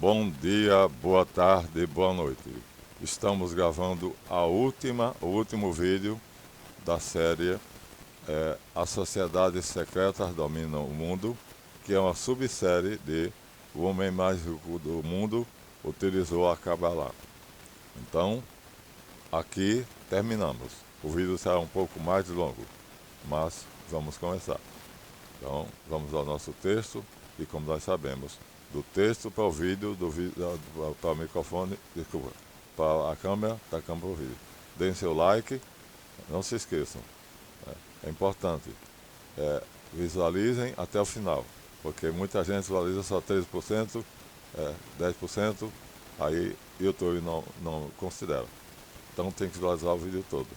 Bom dia, boa tarde, boa noite. Estamos gravando o último vídeo da série As Sociedades Secretas Dominam o Mundo, que é uma subsérie de O Homem Mais Rico do Mundo Utilizou a Kabbalah. Então, aqui terminamos. O vídeo será um pouco mais longo, mas vamos começar. Então, vamos ao nosso texto e, como nós sabemos, do texto para o vídeo, para o microfone, desculpa, para a câmera, da câmera para o vídeo. Deem seu like, não se esqueçam, é importante, visualizem até o final, porque muita gente visualiza só 13%, 10%, aí YouTube não considera. Então tem que visualizar o vídeo todo.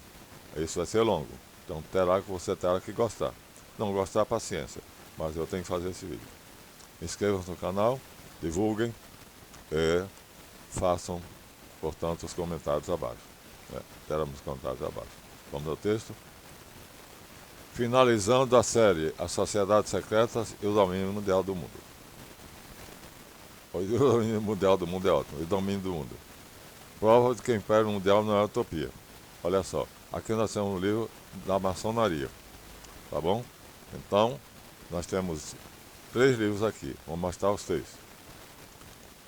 Isso vai ser longo, então você terá que gostar. Não gostar, paciência, mas eu tenho que fazer esse vídeo. Inscrevam-se no canal, divulguem e façam, portanto, os comentários abaixo. Teremos comentários abaixo. Vamos ao texto. Finalizando a série As Sociedades Secretas e o Domínio Mundial do Mundo. O domínio mundial do mundo é ótimo. O domínio do mundo. Prova de que o Império Mundial não é utopia. Olha só, aqui nós temos um livro da maçonaria. Tá bom? Então, nós temos 3 livros aqui. Vou mostrar os 3.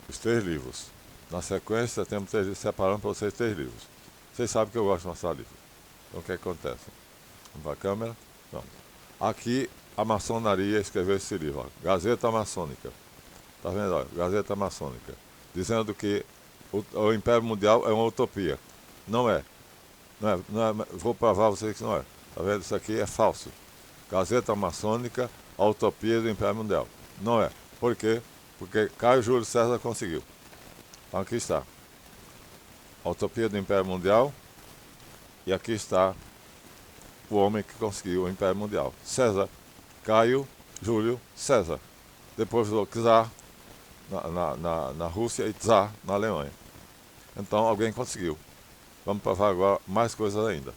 Os 3 livros. Na sequência, temos 3 livros, separando para vocês 3 livros. Vocês sabem que eu gosto de mostrar livros. Então, o que acontece? Vamos para a câmera. Não. Aqui, a maçonaria escreveu esse livro. Ó, Gazeta Maçônica. Tá vendo? Ó, Gazeta Maçônica. Dizendo que o Império Mundial é uma utopia. Não é. Não é. Vou provar a vocês que não é. Tá vendo? Isso aqui é falso. Gazeta Maçônica, a utopia do Império Mundial. Não é. Por quê? Porque Caio Júlio César conseguiu. Então aqui está. A utopia do Império Mundial. E aqui está o homem que conseguiu o Império Mundial. César. Caio Júlio César. Depois o Czar na Rússia e Czar na Alemanha. Então alguém conseguiu. Vamos provar agora mais coisas ainda.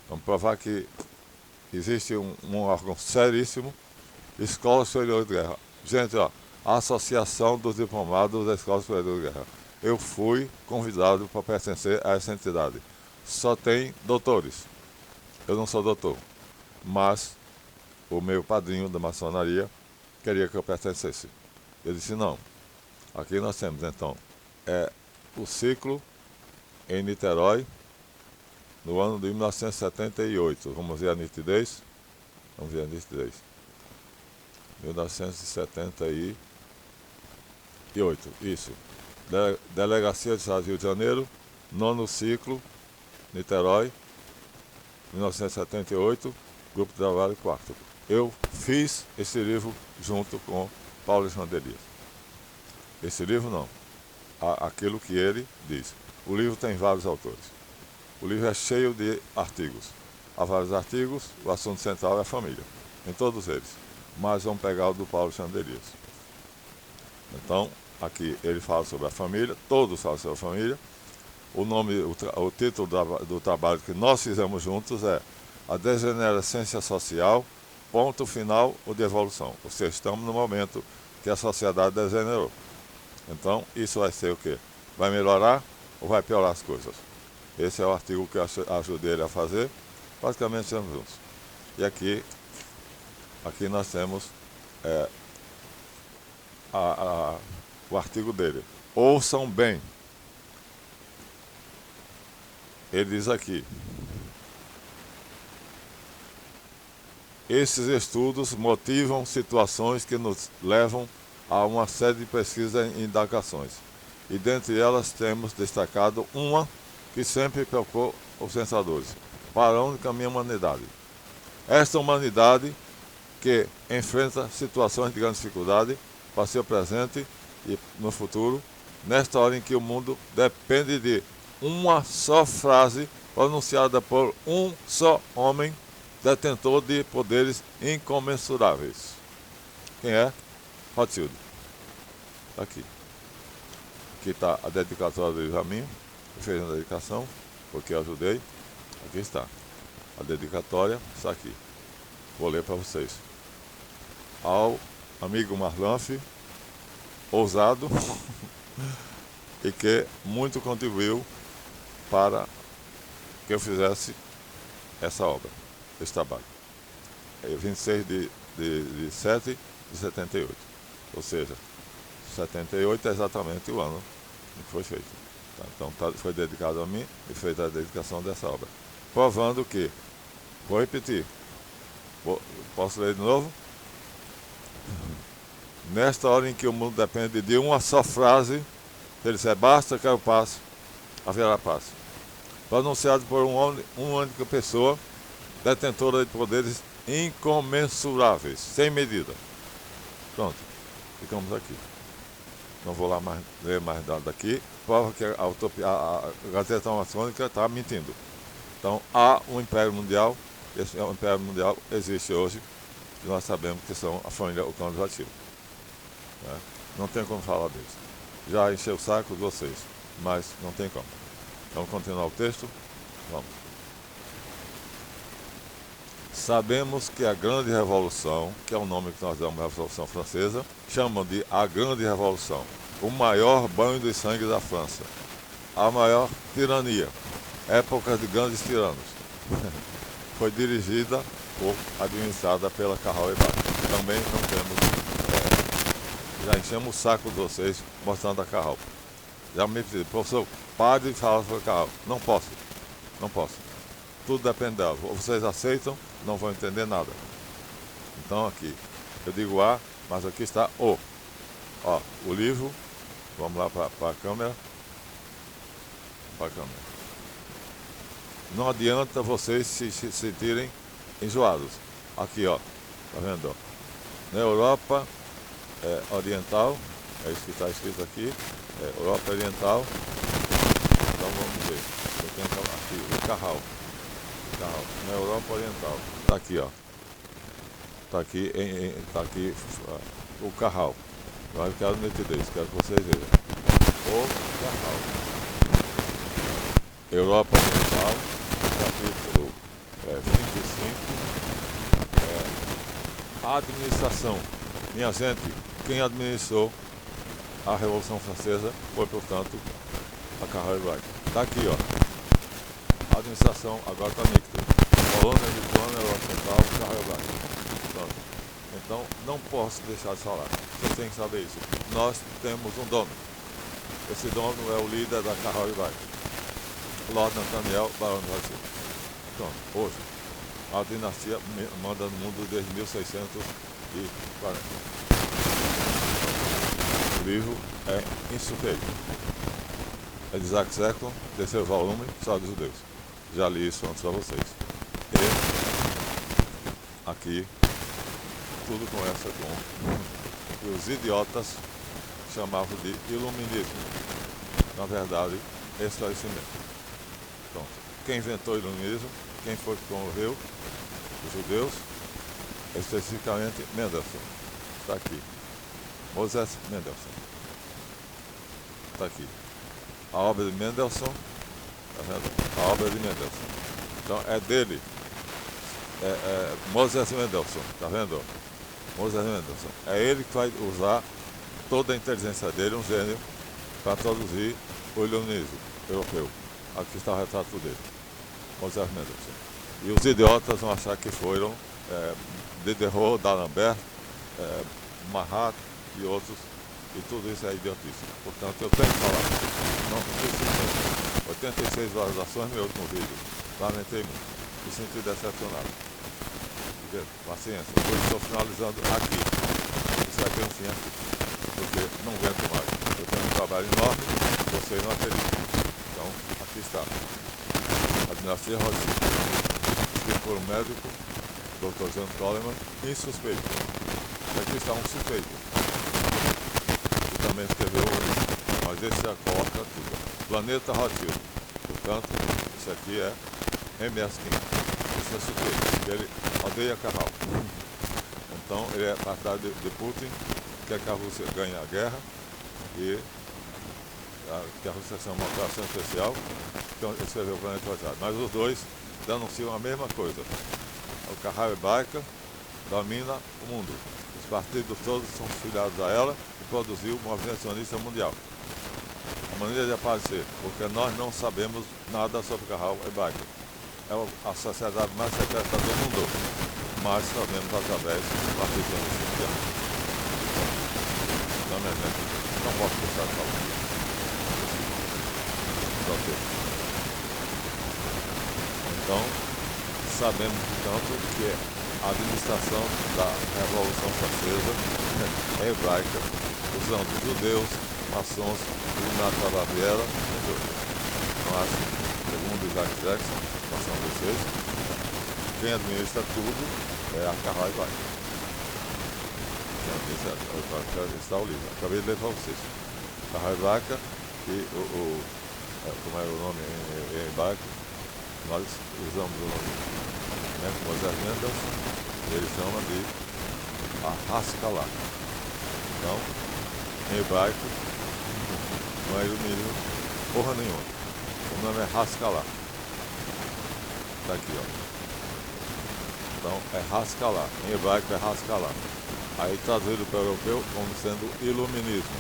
Vamos provar que existe um órgão seríssimo, Escola Superior de Guerra. Gente, ó, a Associação dos Diplomados da Escola Superior de Guerra. Eu fui convidado para pertencer a essa entidade. Só tem doutores. Eu não sou doutor, mas o meu padrinho da maçonaria queria que eu pertencesse. Eu disse não. Aqui nós temos então o ciclo em Niterói, no ano de 1978. Vamos ver a nitidez? Vamos ver a nitidez. 1978. Isso. Delegacia de Estado do Rio de Janeiro, 9º ciclo, Niterói, 1978, Grupo de Trabalho 4º. Eu fiz esse livro junto com Paulo Alexandre Elias. Esse livro não. Aquilo que ele diz. O livro tem vários autores. O livro é cheio de artigos. Há vários artigos, o assunto central é a família, em todos eles. Mas vamos pegar o do Paulo Alexandre Elias. Então, aqui ele fala sobre a família, todos falam sobre a família. O título do trabalho que nós fizemos juntos é A Degenerescência Social, ponto final ou de evolução. Ou seja, estamos no momento que a sociedade degenerou. Então, isso vai ser o quê? Vai melhorar ou vai piorar as coisas? Esse é o artigo que eu ajudei ele a fazer. Basicamente estamos juntos. E aqui nós temos o artigo dele. Ouçam bem. Ele diz aqui: esses estudos motivam situações que nos levam a uma série de pesquisas e indagações. E dentre elas temos destacado uma que sempre preocupou os pensadores: para onde caminha a humanidade? Esta humanidade que enfrenta situações de grande dificuldade para seu presente e no futuro, nesta hora em que o mundo depende de uma só frase pronunciada por um só homem, detentor de poderes incomensuráveis. Quem é? Rothschild. Aqui. Aqui está a dedicatória do Benjamin. Fez a dedicação, porque eu ajudei. Aqui está. A dedicatória está aqui. Vou ler para vocês. Ao amigo Marlanf, ousado, e que muito contribuiu para que eu fizesse essa obra, esse trabalho. É 26 de 7 de 78. Ou seja, 78 é exatamente o ano em que foi feito. Tá? Então foi dedicado a mim e fez a dedicação dessa obra. Provando que, vou repetir, posso ler de novo? Nesta hora em que o mundo depende de uma só frase, ele diz, basta que eu passe, haverá paz. Pronunciado por uma única pessoa, detentora de poderes incomensuráveis, sem medida. Pronto, ficamos aqui. Não vou lá ler mais nada aqui. Prova que a Gazeta Maçônica está mentindo. Então há um Império Mundial. Esse Império Mundial existe hoje. E nós sabemos que são a família Ocão-Jatiro. Né? Não tem como falar deles. Já encheu o saco de vocês, mas não tem como. Vamos continuar o texto? Vamos. Sabemos que a Grande Revolução, que é o nome que nós damos à Revolução Francesa, chamam de a Grande Revolução, o maior banho de sangue da França, a maior tirania, época de grandes tiranos. Foi dirigida ou administrada pela Carral e Barca. Também não temos, já enchemos o saco de vocês mostrando a Carral. Já me pediram, professor, pare de falar sobre a Carral. Não posso. Tudo depende dela. Ou vocês aceitam, não vão entender nada. Então aqui, eu digo A, mas aqui está O. Ó, o livro, vamos lá para a câmera. Não adianta vocês se sentirem enjoados. Aqui, ó, tá vendo? Ó? Na Europa Oriental, é isso que está escrito aqui, Europa Oriental. Então vamos ver. Eu tenho aqui o Carral. Na Europa Oriental. Está aqui, ó. Está aqui o Carral. Agora eu quero nitidez, quero que vocês vejam. O Carral. Europa Oriental, capítulo 25. Administração. Minha gente, quem administrou a Revolução Francesa foi, portanto, a Carral e Barca. Está aqui, ó. A administração agora está líquida. Polônia, Lituânia, Europa Central, Carral e Barca. Pronto. Então, não posso deixar de falar. Você tem que saber isso. Nós temos um dono. Esse dono é o líder da Carral e Barca, Lord Nathaniel Barão de Rothschild. Pronto, hoje, a dinastia manda no mundo desde 1640. O livro é insupeito. É de Isaac Secklon, terceiro volume, História dos Judeus. Já li isso antes para vocês. E aqui, tudo começa com que os idiotas chamavam de iluminismo. Na verdade, esclarecimento. Pronto. Quem inventou o iluminismo? Quem foi que promoveu? Os judeus, especificamente Mendelssohn. Está aqui. Moses Mendelssohn. Está aqui. A obra de Mendelssohn. Tá vendo? A obra de Mendelssohn. Então é dele. Moses Mendelssohn. Tá vendo? Moses Mendelssohn. É ele que vai usar toda a inteligência dele, um gênio, para traduzir o iluminismo europeu. Aqui está o retrato dele. Moses Mendelssohn. E os idiotas vão achar que foram Diderot, D'Alembert, Marat e outros, e tudo isso é idiotice. Portanto, eu tenho que falar. Não preciso 86 visualizações no meu último vídeo. Lamentei muito. Me senti decepcionado. Paciência. Eu estou finalizando aqui. Isso aqui é um fim aqui. Porque não aguento mais. Eu tenho um trabalho enorme, vocês não acreditam. Então, aqui está. A dinastia Rothschild. Escrito por um médico, Dr. John Coleman, insuspeito. Aqui está um suspeito. Que também escreveu, mas esse já coloca tudo. Planeta Rothschild. Portanto, isso aqui é MS Kim. Esse é suspeito. Ele odeia Carral. Então, ele é partidário de Putin, quer que a Rússia ganhe a guerra e que a Rússia seja uma operação especial. Então, ele escreveu o Planeta Rothschild. Mas os dois denunciam a mesma coisa. O Carral e Barca domina o mundo. Os partidos todos são filiados a ela e produziu o movimento sionista mundial. a maneira de aparecer, porque nós não sabemos nada sobre Kahal hebraico. É a sociedade mais secreta do mundo, mas sabemos através da visão do Cristiano. Não, minha gente, não posso deixar de falar. Então, sabemos, portanto, que a administração da Revolução Francesa é hebraica, usando judeus, maçons, Illuminati da Baviera, entre outros. Mas, segundo Isaac Jackson, passando vocês, quem administra tudo é a Kahal hebraica. Quem administra está o livro. Acabei de ler para vocês. Kahal hebraica e como é o nome em hebraico, nós usamos o nome, né, com as agendas, ele chama de a Haskalah. Então, em hebraico, não é iluminismo porra nenhuma. O nome é Haskalah. Está aqui, ó. Então, é Haskalah. Em hebraico é Haskalah. Aí traduzido para o europeu como sendo iluminismo.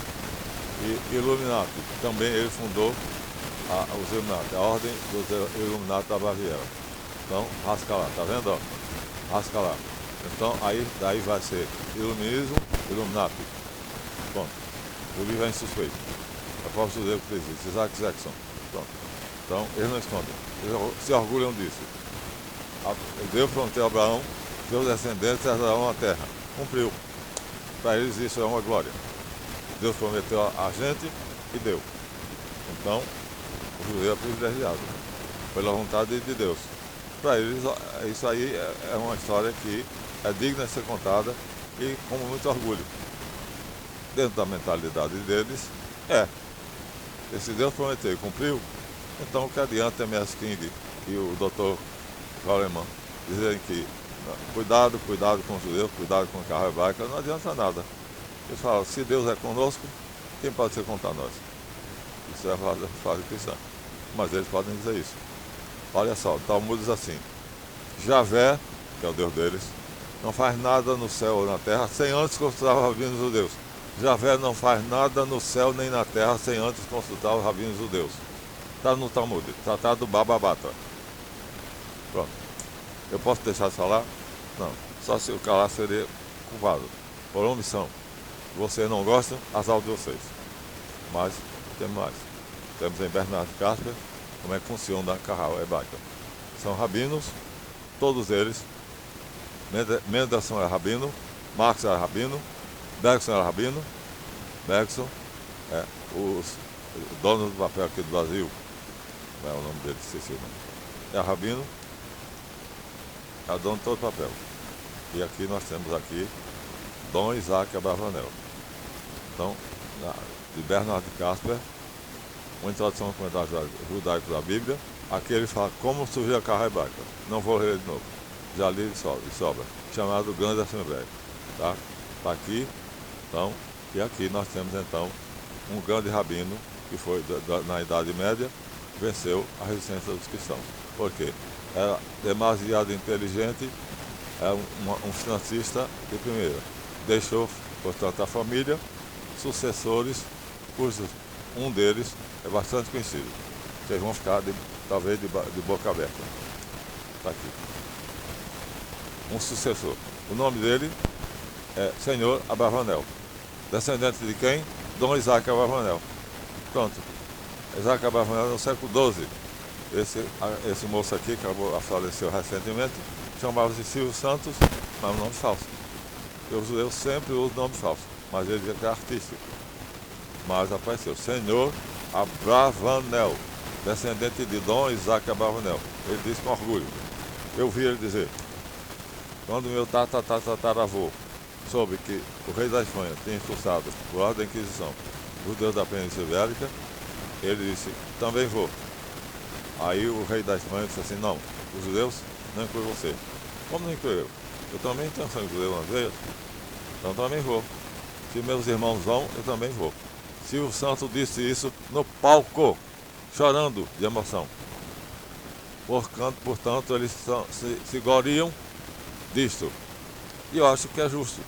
E Illuminati, também ele fundou os Illuminati, a ordem dos Illuminati da Baviera. Então, Haskalah, tá vendo? Ó? Haskalah. Então, daí vai ser iluminismo, Illuminati. Pronto. O livro é insuspeito. Eu posso dizer o que existe. Isaac Jackson. Pronto. Então, eles não escondem. Eles se orgulham disso. Deus prometeu a Abraão, seus descendentes herdarão a terra. Cumpriu. Para eles isso é uma glória. Deus prometeu a gente e deu. Então, o judeu é privilegiado, pela vontade de Deus. Para eles, isso aí é uma história que é digna de ser contada e com muito orgulho. Dentro da mentalidade deles, se Deus prometeu e cumpriu, então o que adianta MS King e o Dr. Goleman dizerem que cuidado com os judeus, cuidado com a Kahal hebraica, não adianta nada. Eles falam, se Deus é conosco, quem pode ser contra nós? Isso é a frase cristã. Mas eles podem dizer isso. Olha só, o Talmud diz assim: Javé, que é o Deus deles, não faz nada no céu ou na terra sem antes consultar os rabinos judeus. Javé não faz nada no céu nem na terra sem antes consultar os rabinos judeus. Está no Talmud, tratado do Baba Batra. Pronto. Eu posso deixar de falar? Não. Só se o calar seria culpado. Por omissão. Vocês não gostam, azar de vocês. Mas temos mais. Temos em Bernard Casper como é que funciona a Kahal hebraica. São rabinos, todos eles. Mendelssohn era rabino, Marx era rabino, Bergson era rabino. Bergson é os donos do papel aqui do Brasil. Não é o nome dele, esqueci o nome. É rabino, é dono de todo o papel. E aqui nós temos aqui Dom Isaac Abravanel. Então, de Bernard Casper, uma introdução ao comentário judaico da Bíblia. Aqui ele fala como surgiu a Kahal hebraica. Não vou ler de novo. Já li de sobra. Chamado Grande Assembleia. Tá? Tá aqui. Então, e aqui nós temos então um grande rabino que foi na Idade Média, venceu a resistência dos cristãos. Por quê? Era demasiado inteligente, era um financista de primeira. Deixou, portanto, a família, sucessores, cujos um deles é bastante conhecido. Vocês vão ficar, talvez, de boca aberta. Está aqui. Um sucessor. O nome dele é Senhor Abravanel. Descendente de quem? Dom Isaac Abravanel. Pronto. Isaac Abravanel no século XII. Esse moço aqui, que faleceu recentemente, chamava-se Silvio Santos, mas um nome falso. Porque os judeus sempre usam nome falso, mas ele dizia que é artístico. Mas apareceu Senhor Abravanel, descendente de Dom Isaac Abravanel. Ele disse com orgulho. Eu vi ele dizer, quando meu tataravô soube que o rei da Espanha tinha expulsado, por ordem da Inquisição, os judeus da Península Ibérica, ele disse, também vou. Aí o rei da Espanha disse assim, não, os judeus não incluem você. Como não inclui eu? Eu também tenho sangue judeu nas veias, então também vou. Se meus irmãos vão, eu também vou. Silvio Santos disse isso no palco, chorando de emoção. Portanto, eles se gloriam disto. E eu acho que é justo,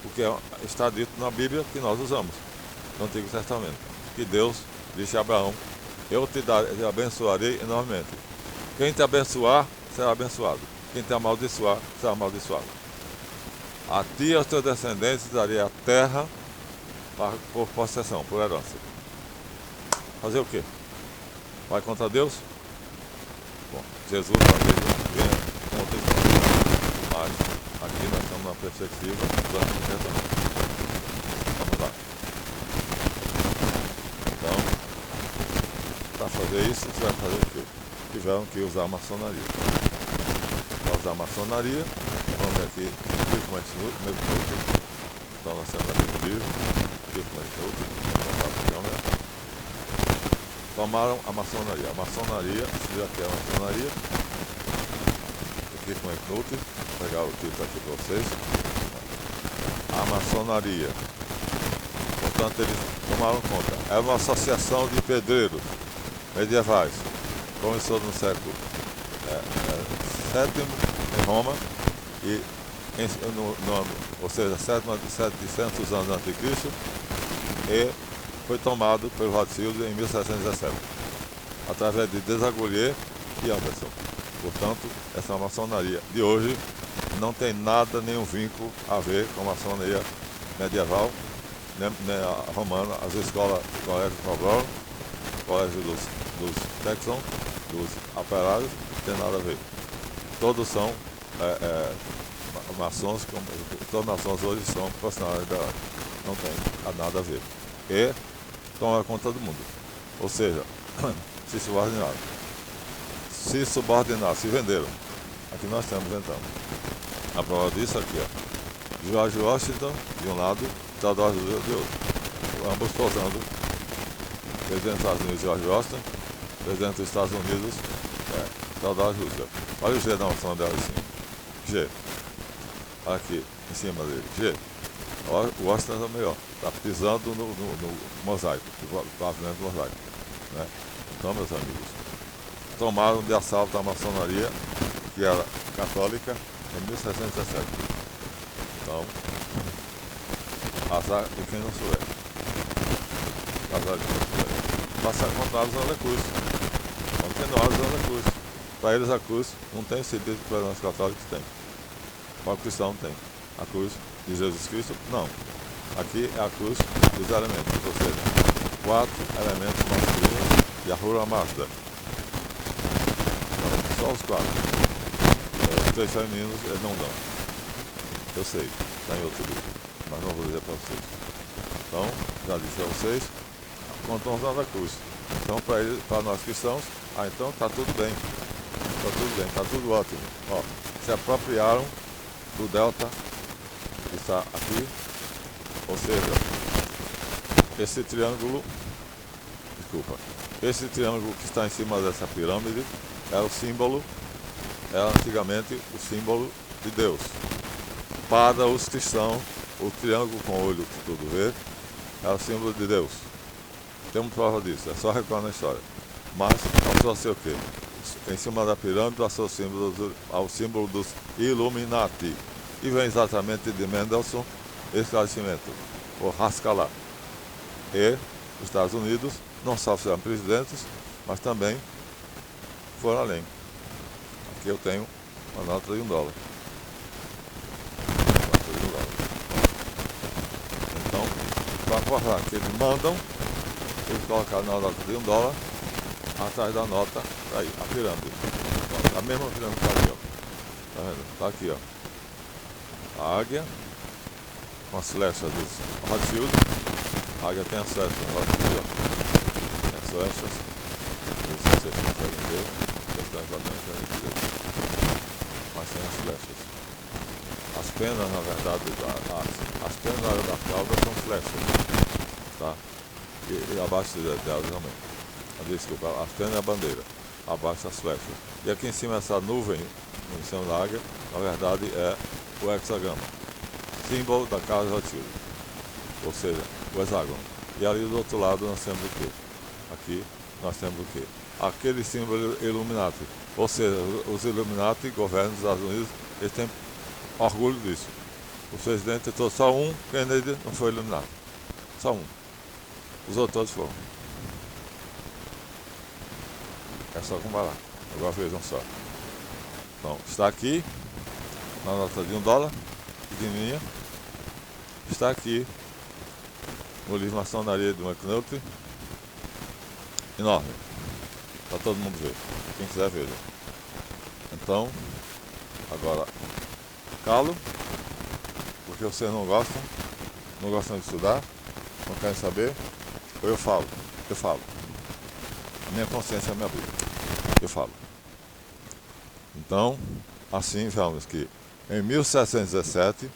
porque está dito na Bíblia que nós usamos, no Antigo Testamento, que Deus disse Abraão, eu te abençoarei enormemente. Quem te abençoar, será abençoado. Quem te amaldiçoar, será amaldiçoado. A ti e aos teus descendentes darei a terra por possessão, por herança. Fazer o quê? Vai contra Deus? Bom, Jesus talvez venha contra Deus. Mas aqui nós estamos na perspectiva do Antigo Testamento. Vamos lá. Então, para fazer isso, você vai fazer o quê? Tiveram que usar a maçonaria. Para usar a maçonaria, vamos ver aqui, então nós temos aqui no livro, tomaram a maçonaria. A maçonaria, se já que é a maçonaria, aqui com o Knut, vou pegar o título aqui para vocês. A maçonaria, portanto, eles tomaram conta. É uma associação de pedreiros medievais. Começou no século VII em Roma, e ou seja, 700 anos antes de Cristo, e foi tomado pelo Rothschild em 1717, através de Desagolhier e Anderson. Portanto, essa maçonaria de hoje não tem nada, nenhum vínculo a ver com a maçonaria medieval, nem a romana, as escolas do Colégio Cabral, Colégio dos Texans, dos operários, não tem nada a ver. Todos são maçons, todas as maçons hoje são profissionais da área, não tem nada a ver. E tomam conta do mundo, ou seja, se subordinaram. Se venderam. Aqui nós temos então a prova disso aqui, ó. George Washington de um lado, Theodore Roosevelt de outro, ambos posando. Presidente dos Estados Unidos, George Washington; presidente dos Estados Unidos, Theodore Roosevelt. Olha o G da maçã dela assim, G, aqui em cima dele, G. O Washington é melhor, está pisando no mosaico, no pavimento do mosaico, né? Então, meus amigos, tomaram de assalto a maçonaria, que era católica, em 1717. Então, azar de quem não souber. Azar de quem não souber. Passaram contados a cruz. Continuados a cruz. Para eles a cruz não tem sentido que para nós católicos tem. Para o cristão tem. A cruz de Jesus Cristo, não. Aqui é a cruz dos elementos, ou seja, 4 elementos masculinos e a Ahura Mazda. Só os 4. Os 3 femininos eles não dão. Eu sei, está em outro livro, mas não vou dizer para vocês. Então, já disse a vocês, quando usando a cruz. Então, para nós cristãos, então está tudo bem. Está tudo bem, está tudo ótimo. Ó, se apropriaram do delta que está aqui, ou seja, esse triângulo que está em cima dessa pirâmide é o símbolo, era antigamente o símbolo de Deus. Para os cristãos, o triângulo com o olho que tudo vê é o símbolo de Deus. Temos prova disso, é só recuar na história. Mas associou o quê? Em cima da pirâmide associou ao símbolo dos Illuminati. E vem exatamente de Mendelssohn, esclarecimento, o Haskalah. E os Estados Unidos não só foram presidentes, mas também foram além. Aqui eu tenho uma nota de $1. Então, para provar que eles mandam, eles colocaram na nota de $1 atrás da nota, aí, a pirâmide. A mesma pirâmide está aqui, ó. Tá vendo? Está aqui, ó. A águia, com as flechas dos Rothschild. A águia tem as flechas do Rothschild, ó. Tem as flechas. Não sei se vocês conseguem ver. Mas tem as flechas. As penas, na verdade, as penas da cauda são flechas, tá? E abaixo delas também. Desculpa, as penas é a bandeira, abaixo as flechas. E aqui em cima essa nuvem, em cima da águia, na verdade é o hexagrama, símbolo da casa Rothschild, ou seja, o hexágono. E ali do outro lado nós temos o quê? Aqui nós temos o quê? Aquele símbolo Illuminati, ou seja, os Illuminati governam os Estados Unidos, eles têm orgulho disso. O presidente tentou só um, Kennedy não foi Illuminati, só um. Os outros todos foram. É só comparar. Agora vejam só. Então, está aqui na nota de $1, pequenininha. Está aqui no livro Maçonaria do McNulty, enorme, para todo mundo ver, quem quiser ver. Então, agora, calo, porque vocês não gostam de estudar, não querem saber, ou eu falo. A minha consciência é a minha Bíblia, eu falo. Então, assim vemos que em 1717,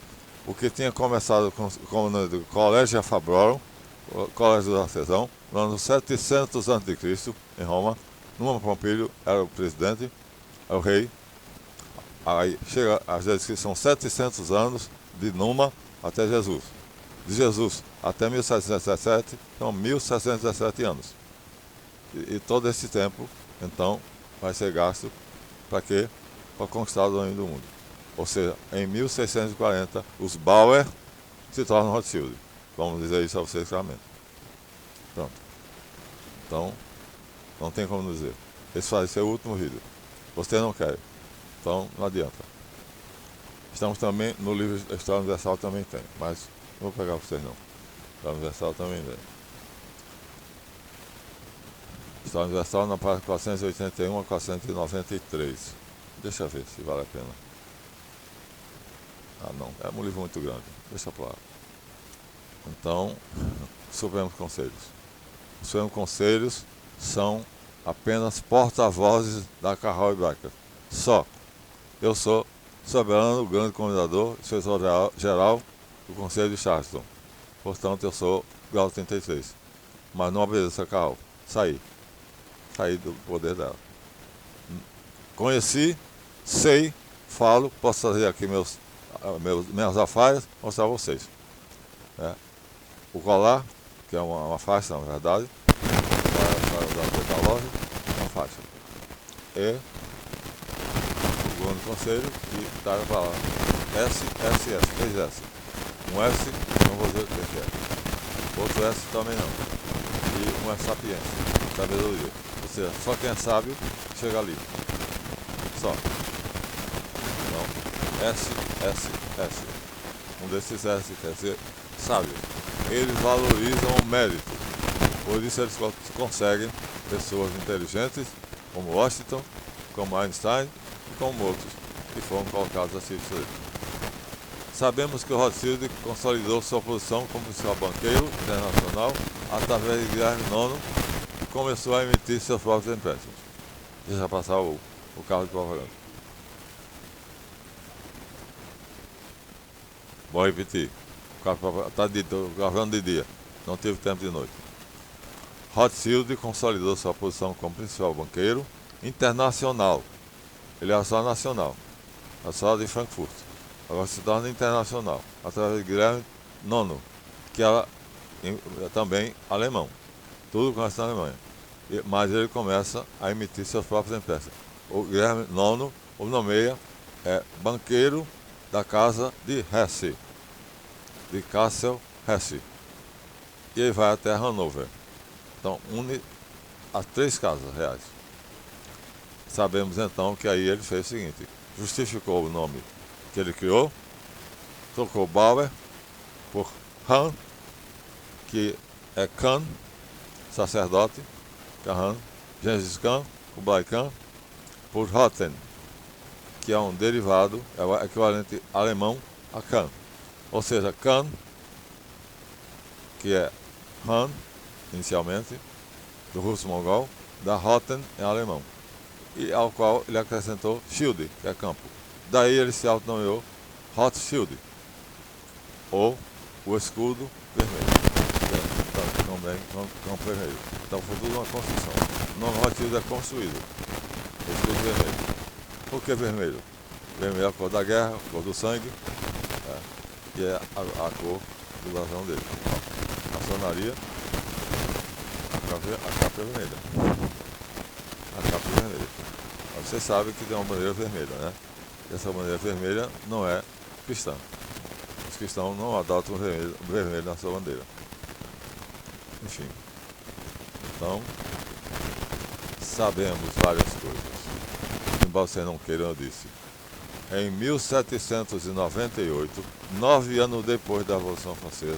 o que tinha começado com o Colégio Afabrorum, o Colégio do Artesão, no ano 700 a.C., em Roma, Numa Pompílio era o presidente, é o rei. Aí chega a dizer que são 700 anos de Numa até Jesus. De Jesus até 1717, são 1717 anos. E todo esse tempo, então, vai ser gasto para quê? Para conquistar o domínio do mundo. Ou seja, em 1640, os Bauer se tornam Rothschild. Vamos dizer isso a vocês claramente. Pronto. Então, não tem como dizer. Esse vai ser o último vídeo. Vocês não querem. Então, não adianta. Estamos também no livro História Universal, também tem. Mas não vou pegar para vocês não. História Universal também tem. História Universal na página 481 a 493. Deixa eu ver se vale a pena. Ah não, é um livro muito grande. Deixa pra lá. Então, Supremos Conselhos. Os Supremos Conselhos são apenas porta-vozes da Carroll e Becker. Só. Eu sou soberano, grande comendador, inspetor-geral do Conselho de Charleston. Portanto, eu sou grau 33. Mas não obedeço a Carroll. Saí do poder dela. Conheci, sei, falo, posso fazer aqui minhas afaias, mostrar a vocês. O colar, que é uma faixa, na verdade, da loja, uma faixa. E o grande conselho, que está para lá. SSS, 3S. Um S, não vou dizer o que é. Outro S também não. E uma sapiência, sabedoria. Ou seja, só quem é sábio chega ali. Só. Então, SSS. Um desses S quer dizer sábio. Eles valorizam o mérito. Por isso eles conseguem pessoas inteligentes, como Washington, como Einstein e como outros que foram colocados assim. Sabemos que o Rothschild consolidou sua posição como principal banqueiro internacional através de Guilherme IX e começou a emitir seus próprios empréstimos. Deixa passar o carro de propaganda. Vou repetir. Está gravando de dia, não tive tempo de noite. Rothschild consolidou sua posição como principal banqueiro internacional. Ele era só nacional, era só de Frankfurt. Agora se torna internacional, através de Guilherme IX, que era também alemão. Tudo começa na Alemanha. Mas ele começa a emitir seus próprios empréstimos. O Guilherme IX o nomeia banqueiro da casa de Hesse, de Kassel, Hesse. E ele vai até Hannover. Então, une as 3 casas reais. Sabemos então que aí ele fez o seguinte: justificou o nome que ele criou, trocou Bauer por Han, que é Khan, sacerdote, Khan, Gengis Khan, Kublai Khan, por Rotten, que é um derivado, é o equivalente alemão a Khan. Ou seja, Khan, que é Han, inicialmente, do russo mongol, da Rotten em alemão, e ao qual ele acrescentou Schild, que é campo. Daí ele se autonomeou Rothschild, ou o escudo vermelho, também campo vermelho. Então foi tudo uma construção. O nome Rothschild é construído, o escudo vermelho. Por que vermelho? Vermelho é a cor da guerra, a cor do sangue, que é a cor do brasão dele. Maçonaria, a capa é vermelha. A capa é vermelha. Mas vocês sabem que tem uma bandeira vermelha, né? E essa bandeira vermelha não é cristã. Os cristãos não adotam o vermelho na sua bandeira. Enfim. Então, sabemos várias coisas. Embora você não queira, eu disse. Em 1798, 9 anos depois da Revolução Francesa,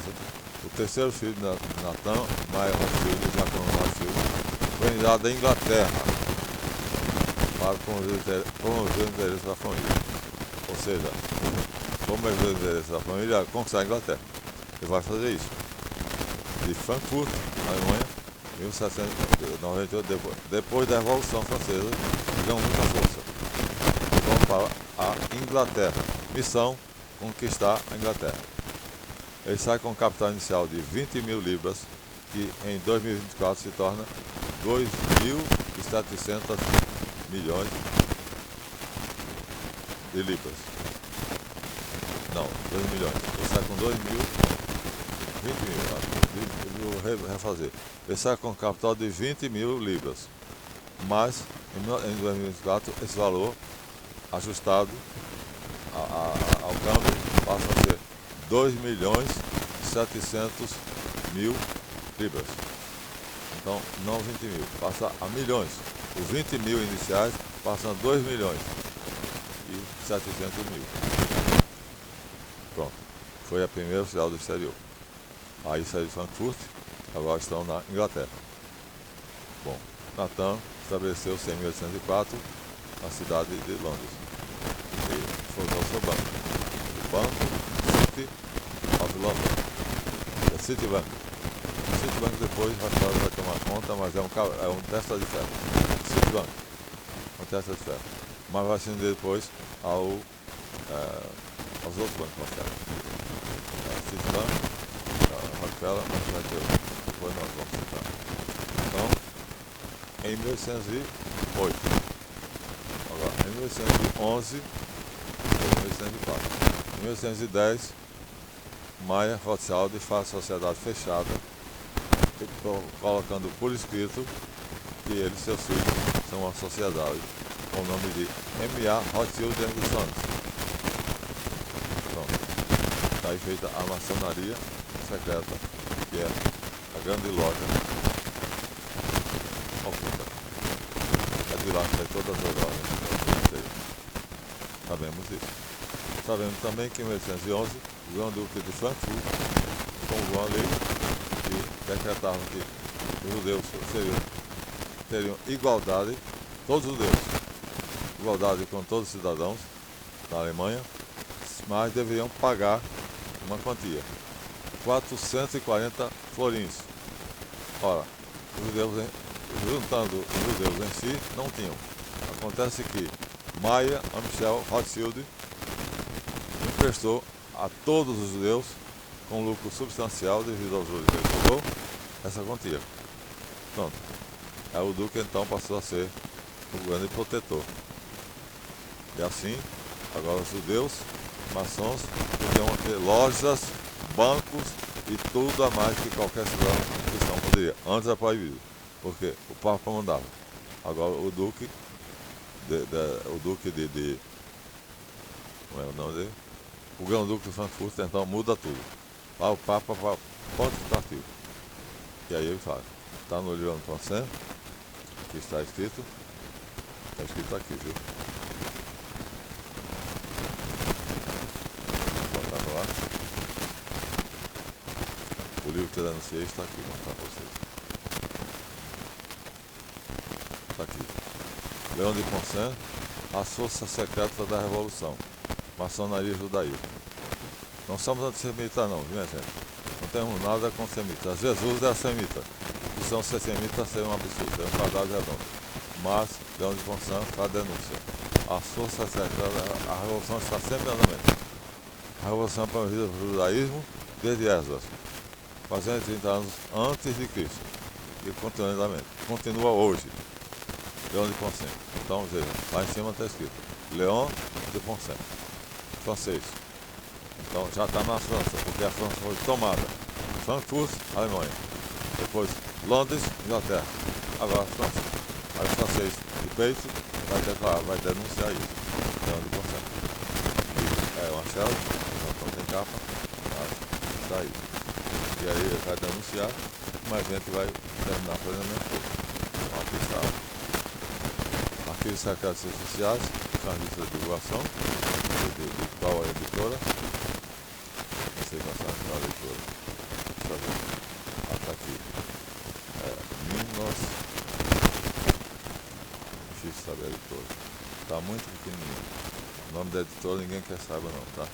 o terceiro filho de Nathan, Maia Rothschild, Jacques Rothschild, foi enviado à Inglaterra para promover o interesse da família. Ou seja, promover o interesse da família, conquistar a Inglaterra. Ele vai fazer isso. De Frankfurt, Alemanha, 1798, depois da Revolução Francesa, ganhou muita força. Vamos para a Inglaterra. Missão: conquistar a Inglaterra. Ele sai com um capital inicial de 20 mil libras, que em 2024 se torna 2.700 milhões de libras. Não, 2 milhões. Ele sai com 2 mil, 20 mil, vou refazer. Ele sai com um capital de 20 mil libras. Mas, em 2024, esse valor ajustado ao câmbio passa a ser 2.700.000 libras. Então, não 20 mil, passa a milhões. Os 20 mil iniciais passam a 2.700.000. Pronto, foi a primeira oficial do exterior. Aí saiu de Frankfurt, agora estão na Inglaterra. Bom, Nathan estabeleceu-se em 1804 na cidade de Londres. E fundou seu banco. O Banco City of London. É Citibank. O Citibank depois vai tomar conta, mas é um testa de ferro. Citibank. Um testa de ferro. Mas vai se unir depois aos outros bancos bancários. Citibank, Rockefeller, mas vai ter. Depois nós vamos citar. Então, em 1808. Agora, em 1811, 1804. Em 1810, Maia Rothschild faz sociedade fechada, colocando por escrito que ele e seus filhos são uma sociedade com o nome de M.A. Rothschild & Sons. Pronto. Está aí feita a maçonaria secreta, que é a grande loja oculta. É de lá que sai todas as ordens. Sabemos isso. Sabemos também que em 1811, o Grão-Duque de Frankfurt promulgou uma lei que decretava que os judeus teriam igualdade, todos os judeus, igualdade com todos os cidadãos da Alemanha, mas deveriam pagar uma quantia, 440 florins. Ora, os judeus, juntando os judeus em si, não tinham. Acontece que Maia Michel Rothschild emprestou a todos os judeus com lucro substancial devido aos juros que ele cobrou essa quantia. Pronto. Aí o Duque então passou a ser o grande protetor. E assim, agora os judeus, maçons, podiam ter lojas, bancos e tudo a mais que qualquer cidadão cristão poderia. Antes era proibido, porque o Papa mandava. Agora o Duque como é o nome dele? O Grão-Duque de Frankfurt então muda tudo. Lá o Papa vai ponto partiu. E aí ele fala, está no livro do Conselho, que está escrito aqui, viu? Vou botar para lá. O livro que eu denunciei está aqui, vou mostrar para vocês. Está aqui. Leão de Conselho, as forças secretas da Revolução. Maçonaria e judaísmo. Não somos antissemitas não, viu, gente? Não temos nada com semitas. Jesus é semita. E são ser semitas seria um absurdo, é um quadrado redondo. Mas, Leão de Conselho, a denúncia. As forças secretas, a revolução está sempre em andamento. A revolução é promovida pelo judaísmo desde Esdras, 430 anos antes de Cristo. E continua em andamento. Continua hoje. Leão de Conselho. Então, veja, lá em cima está escrito Leão de Conselho. Francês. Então já está na França, porque a França foi tomada. Frankfurt, Alemanha. Depois Londres, Inglaterra. Agora a França. Aí o francês de peito vai denunciar isso. Leão de Conselho. É uma célula, não tem capa, mas está aí. E aí ele vai denunciar, mas a gente vai terminar fazendo a mesma coisa. Uma pista aqui os secretos essenciais, são as listas de divulgação, de qual a editora. Não sei qual é a leitura. Deixa eu ver. Ah, tá aqui. Minos. Difícil saber a editora. Tá muito pequenininho. O nome da editora ninguém quer saber não, tá?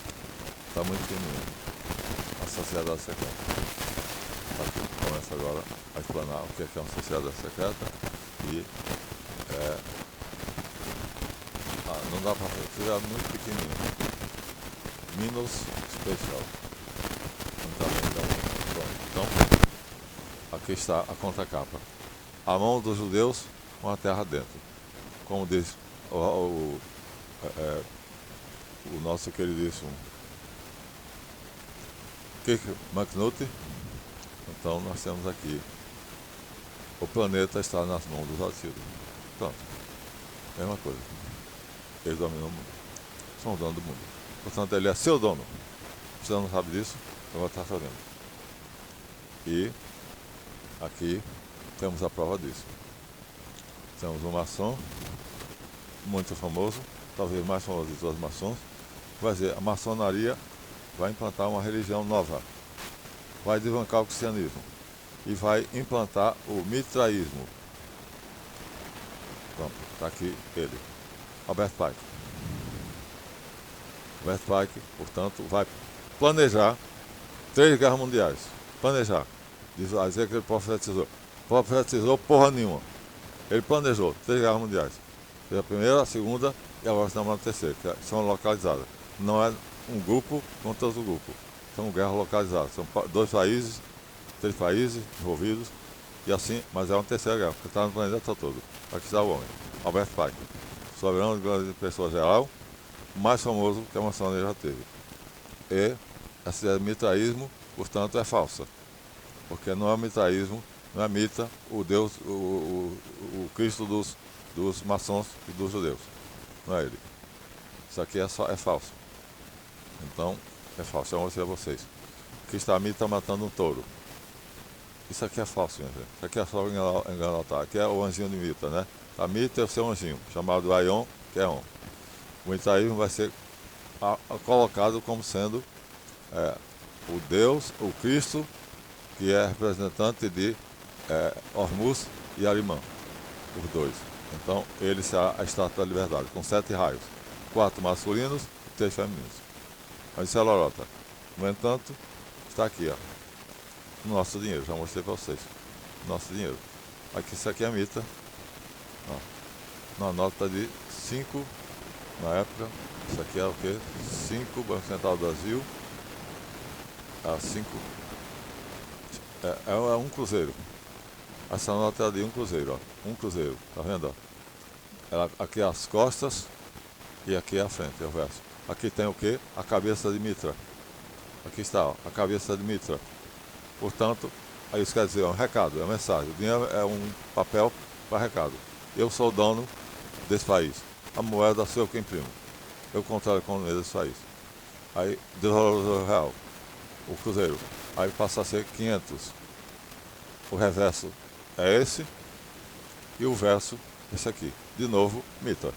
Tá muito pequenininho. A Sociedade Secreta. Tá aqui. Começa agora a explanar o que é uma Sociedade Secreta e não dá pra fazer, é muito pequenininho. Minos Special. Então, aqui está a contracapa. A mão dos judeus com a terra dentro. Como diz o nosso queridíssimo Kirk McNulty. Então nós temos aqui: o planeta está nas mãos dos Atildos. Pronto. Mesma coisa. Eles dominam o mundo. São o dono do mundo. Portanto, ele é seu dono. Você não sabe disso, agora está sabendo. E aqui temos a prova disso. Temos um maçom muito famoso, talvez mais famoso de todos os maçons. Vai dizer, a maçonaria vai implantar uma religião nova. Vai desbancar o cristianismo. E vai implantar o mitraísmo. Pronto, está aqui ele. Albert Pike. Albert Pike, portanto, vai planejar 3 guerras mundiais. Planejar. Vai dizer que ele profetizou. Profetizou porra nenhuma. Ele planejou 3 guerras mundiais. A primeira, a segunda e agora estamos na terceira, que são localizadas. Não é um grupo contra outro grupo. São guerras localizadas. São 2 países, 3 países envolvidos. E assim, mas é uma terceira guerra, porque está no planeta todo. Aqui está o homem. Albert Pike. Soberano de pessoa geral, mais famoso que a maçonaria já teve. E esse mitraísmo, portanto, é falsa. Porque não é mitraísmo, não é Mitra, o Deus, o Cristo dos maçons e dos judeus. Não é ele. Isso aqui é falso. Então, é falso. Eu vou mostrar a vocês. Aqui está a Mitra matando um touro. Isso aqui é falso, minha gente. Isso aqui é só enganar. Aqui é o anjinho de Mitra, né? A Mitra é o seu anjinho, chamado Aion, que é On. O mitraísmo vai ser colocado como sendo o Deus, o Cristo, que é representante de Hormuz e Arimã, os dois. Então, ele será a estátua da liberdade, com 7 raios, 4 masculinos e 3 femininos. Mas isso é lorota. No entanto, está aqui, ó, nosso dinheiro, já mostrei para vocês. Nosso dinheiro. Aqui, isso aqui é a Mitra. Uma nota de 5 na época. Isso aqui é o que? 5, Banco Central do Brasil. 5. É um cruzeiro. Essa nota é de um cruzeiro, ó. Um cruzeiro, tá vendo? Ó? Aqui é as costas e aqui é a frente, é o verso. Aqui tem o que? A cabeça de Mitra. Aqui está, ó, a cabeça de Mitra. Portanto, aí isso quer dizer, é um recado, é uma mensagem. O dinheiro é um papel para recado. Eu sou o dono desse país. A moeda sou eu que imprimo. Eu controlo a economia desse país. Aí desvalorizou o real, o cruzeiro. Aí passa a ser 500. O reverso é esse. E o verso, esse aqui. De novo, Mitra.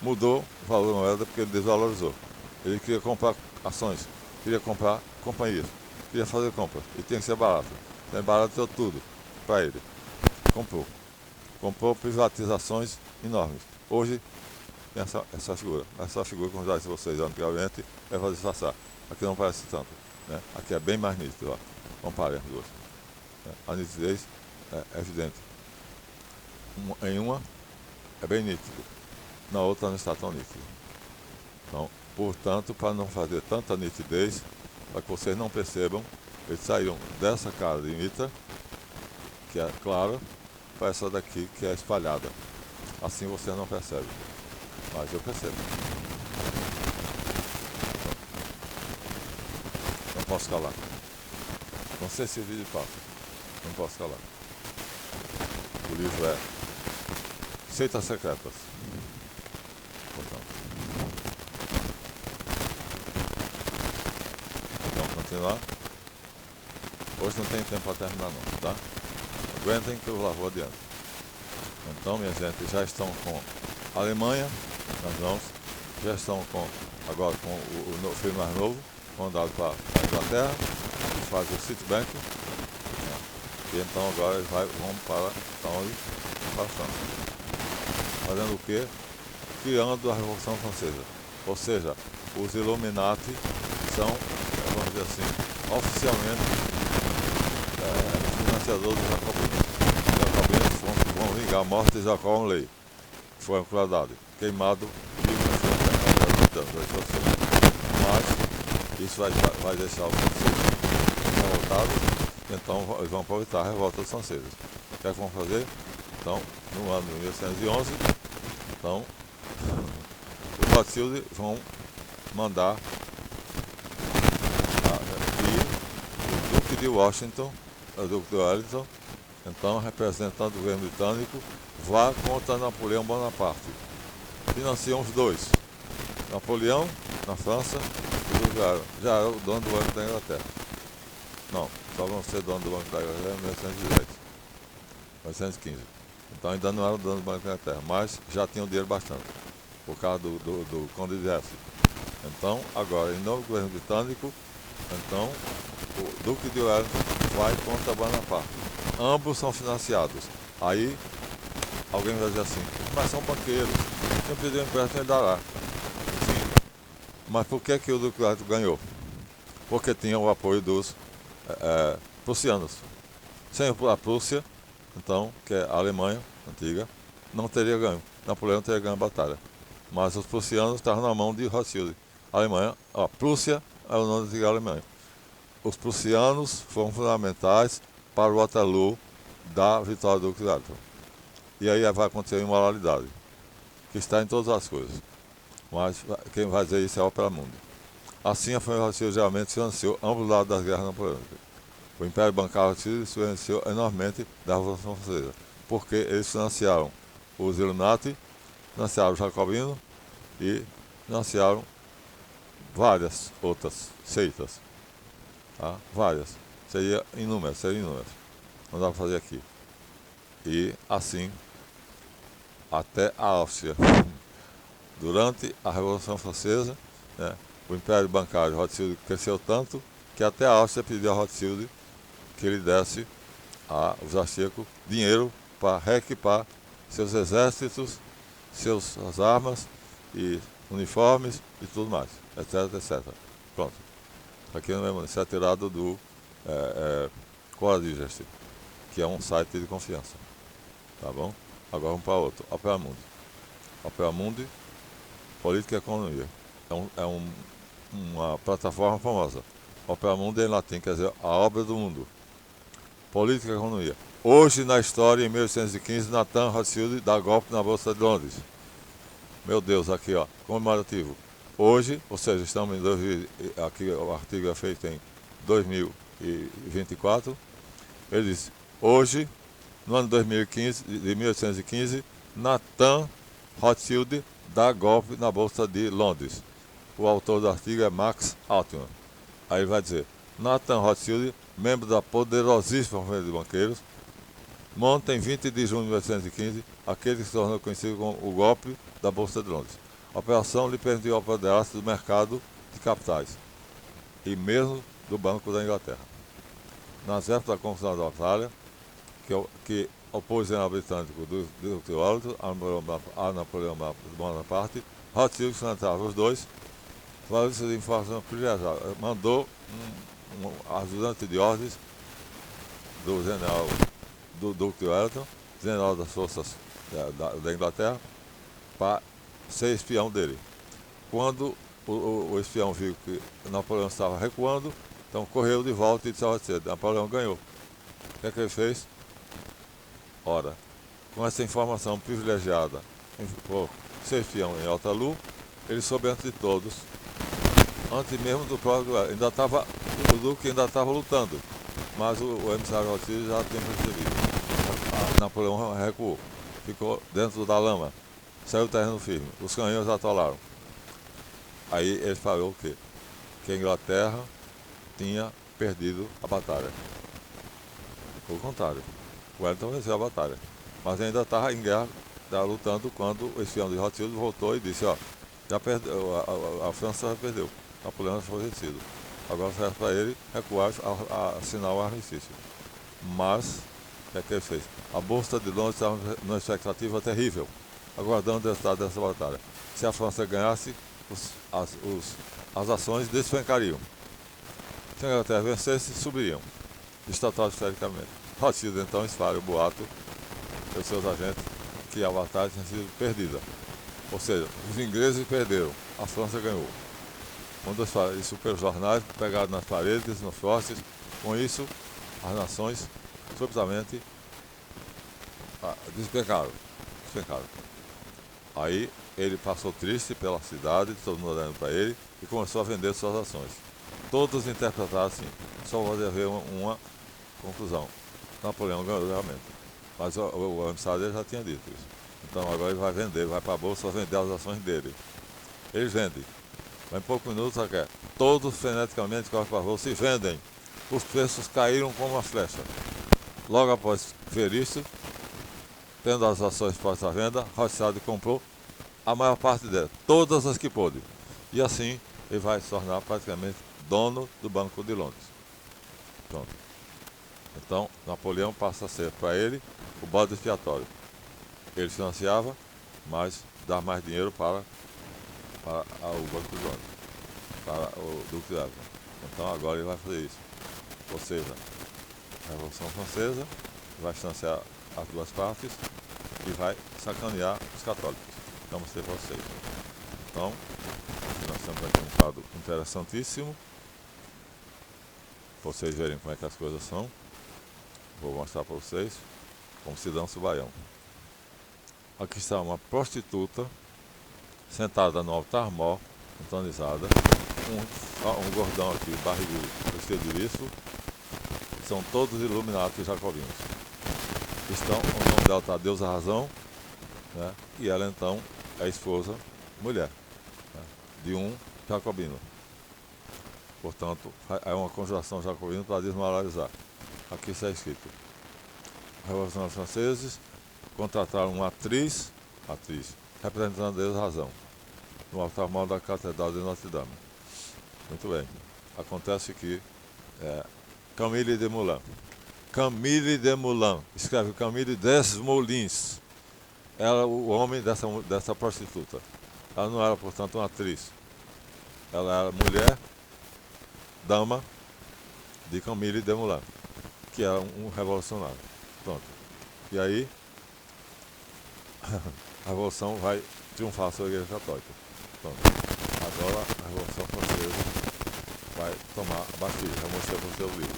Mudou o valor da moeda porque ele desvalorizou. Ele queria comprar ações, queria comprar companhias, queria fazer compras. E tem que ser barato. Então, barato tudo para ele. Comprou. Comprou privatizações enormes. Hoje tem essa figura. Essa figura, como já disse vocês anteriormente, é para disfarçar. Aqui não parece tanto. Né? Aqui é bem mais nítido. Ó. Comparem as duas. A nitidez é evidente. Em uma é bem nítido. Na outra não está tão nítido. Então, portanto, para não fazer tanta nitidez, para que vocês não percebam, eles saíram dessa cara de Mitra, que é clara, para essa daqui que é espalhada. Assim você não percebe. Mas eu percebo. Não posso calar. Não sei se vídeo passa. Não posso calar. O livro é Seitas Secretas. Portanto. Vamos continuar. Hoje não tem tempo para terminar não, tá? Aguentem que eu lá vou adiante. Então, minha gente, já estão com Alemanha, já estão agora com o filho mais novo, mandado para a Inglaterra, que faz o Citibank, né? E então agora eles vão para onde? Para a França. Fazendo o quê? Criando a Revolução Francesa. Ou seja, os Illuminati são, vamos dizer assim, oficialmente financiadores dos jacobinos. Os jacobinos vão vingar a morte de Jacob Onley, que foi encurralado, queimado vivo na frente. Mas isso vai deixar os franceses revoltados, então eles vão aproveitar a revolta dos franceses. O que é que vão fazer? Então, no ano de 1811, então, os Rothschild vão mandar que o Duque de Washington, o Duque de Wellington, então representando o governo britânico, vá contra Napoleão Bonaparte. Financiam os dois. Napoleão, na França, e já era o dono do Banco da Inglaterra. Não, só vão ser dono do Banco da Inglaterra em 1915. Então ainda não era o dono do Banco da Inglaterra, mas já tinham dinheiro bastante, por causa do Conde de Hesse. Então, agora, em nome do governo britânico, então, o Duque de Wellington vai contra Bonaparte. Ambos são financiados. Aí, alguém vai dizer assim, mas são banqueiros, quem pediu empréstimo ele dará. Sim, mas por que o Duque de Wellington ganhou? Porque tinha o apoio dos prussianos. Sem a Prússia, então, que é a Alemanha antiga, não teria ganho. Napoleão teria ganho a batalha. Mas os prussianos estavam na mão de Rothschild. A Alemanha, a Prússia é o nome da antiga Alemanha. Os prussianos foram fundamentais para o Waterloo da vitória do Duque de Wellington. E aí vai acontecer a imoralidade, que está em todas as coisas. Mas quem vai dizer isso é a Ópera Mundi. Assim, a família Rothschild geralmente financiou ambos lados das guerras napoleônicas. O Império Bancário Rothschild se beneficiou enormemente da Revolução Francesa, porque eles financiaram os Illuminati, financiaram os Jacobinos e financiaram várias outras seitas. Tá? Várias. Seria inúmeras. Não dá para fazer aqui. E assim, até a Áustria. Durante a Revolução Francesa, né, o Império Bancário Rothschild cresceu tanto que até a Áustria pediu a Rothschild que ele desse aos austríacos dinheiro para reequipar seus exércitos, suas armas e uniformes e tudo mais, etc. Pronto. Aqui no mesmo, isso é tirado do Quora Digest, que é um site de confiança. Tá bom? Agora vamos para outro. Ópera Mundi. Ópera Mundi, Política e Economia. Uma plataforma famosa. Ópera Mundi é em latim, quer dizer, a obra do mundo. Política e Economia. Hoje na história, em 1815, Nathan Rothschild dá golpe na Bolsa de Londres. Meu Deus, aqui ó, comemorativo. Hoje, ou seja, estamos em 2000, aqui o artigo é feito em 2024. Ele diz, hoje, no ano 2015, de 1815, Nathan Rothschild dá golpe na Bolsa de Londres. O autor do artigo é Max Altman. Aí ele vai dizer, Nathan Rothschild, membro da poderosíssima família de banqueiros, monta em 20 de junho de 1915 aquele que se tornou conhecido como o golpe da Bolsa de Londres. A operação lhe permitiu apoderar-se do mercado de capitais e mesmo do Banco da Inglaterra. Nas épocas da confusão da batalha, que opôs o general britânico do Duque de Wellington a Napoleão Bonaparte, Rothschild financiava os dois, fazendo isso de informação privilegiada. Mandou um ajudante de ordens do general do Duque de Wellington, general das forças da Inglaterra, para ser espião dele. Quando o espião viu que Napoleão estava recuando, então correu de volta e disse ao Rothschild, Napoleão ganhou. O que é que ele fez? Ora, com essa informação privilegiada, por ser espião em Waterloo, ele soube antes de todos, antes mesmo do próprio o Duque ainda estava lutando, mas o emissário Rothschild já tinha percebido. Napoleão recuou, ficou dentro da lama, saiu terreno firme, os canhões atolaram. Aí ele falou o quê? Que a Inglaterra tinha perdido a batalha. Pelo contrário, o Wellington venceu a batalha, mas ainda estava em guerra estava lutando quando o espião de Rothschild voltou e disse, ó, já perdeu, a França já perdeu, Napoleão já foi vencido. Agora serve para ele recuar a assinar o armistício. Mas, o que ele fez? A Bolsa de Londres estava numa expectativa terrível, aguardando o resultado dessa batalha. Se a França ganhasse, as ações despencariam. Se a Inglaterra vencesse, subiriam, estratosfericamente. Rothschild então espalha o boato pelos seus agentes que a batalha tinha sido perdida. Ou seja, os ingleses perderam, a França ganhou. Isso pelos jornais, pegado nas paredes, nos postes. Com isso, as nações subitamente despencaram. Aí ele passou triste pela cidade, todo mundo olhando para ele, e começou a vender suas ações. Todos interpretaram assim, só pode haver uma conclusão. Napoleão ganhou realmente. Mas o emissário dele já tinha dito isso. Então agora ele vai vender, vai para a bolsa vender as ações dele. Eles vendem. Mas em poucos minutos, todos freneticamente correm para a bolsa e vendem. Os preços caíram como uma flecha. Logo após ver isso, tendo as ações postas à venda, Rothschild comprou a maior parte delas, todas as que pôde. E assim ele vai se tornar praticamente dono do Banco de Londres. Pronto. Então Napoleão passa a ser para ele o bode expiatório. Ele financiava, mas dá mais dinheiro para o Banco de Londres, para o Duque de Alva. Então agora ele vai fazer isso. Ou seja, a Revolução Francesa vai financiar as duas partes e vai sacanear os católicos. Vamos ter para vocês. Então, nós temos aqui um quadro interessantíssimo. Para vocês verem como é que as coisas são. Vou mostrar para vocês como se dança o baião. Aqui está uma prostituta sentada no altar-mor, entronizada. Um gordão aqui, barrigudo, vestido de liço. São todos iluminados jacobinos. O nome dela está Deus a Razão, né? E ela então é a esposa, mulher, né? De um jacobino. Portanto, é uma conjuração jacobina para desmoralizar. Aqui está escrito: Revolucionários franceses contrataram uma atriz representando Deus a Razão, no altar-mor da Catedral de Notre Dame. Muito bem. Acontece que Camille Desmoulins, escreve Camille Desmoulins, era o homem dessa prostituta. Ela não era, portanto, uma atriz. Ela era mulher, dama de Camille Desmoulins, que era um revolucionário. Pronto. E aí, a revolução vai triunfar sobre a Igreja Católica. Pronto. Agora a Revolução Francesa vai tomar a Bastilha. Já mostrei para o seu livro.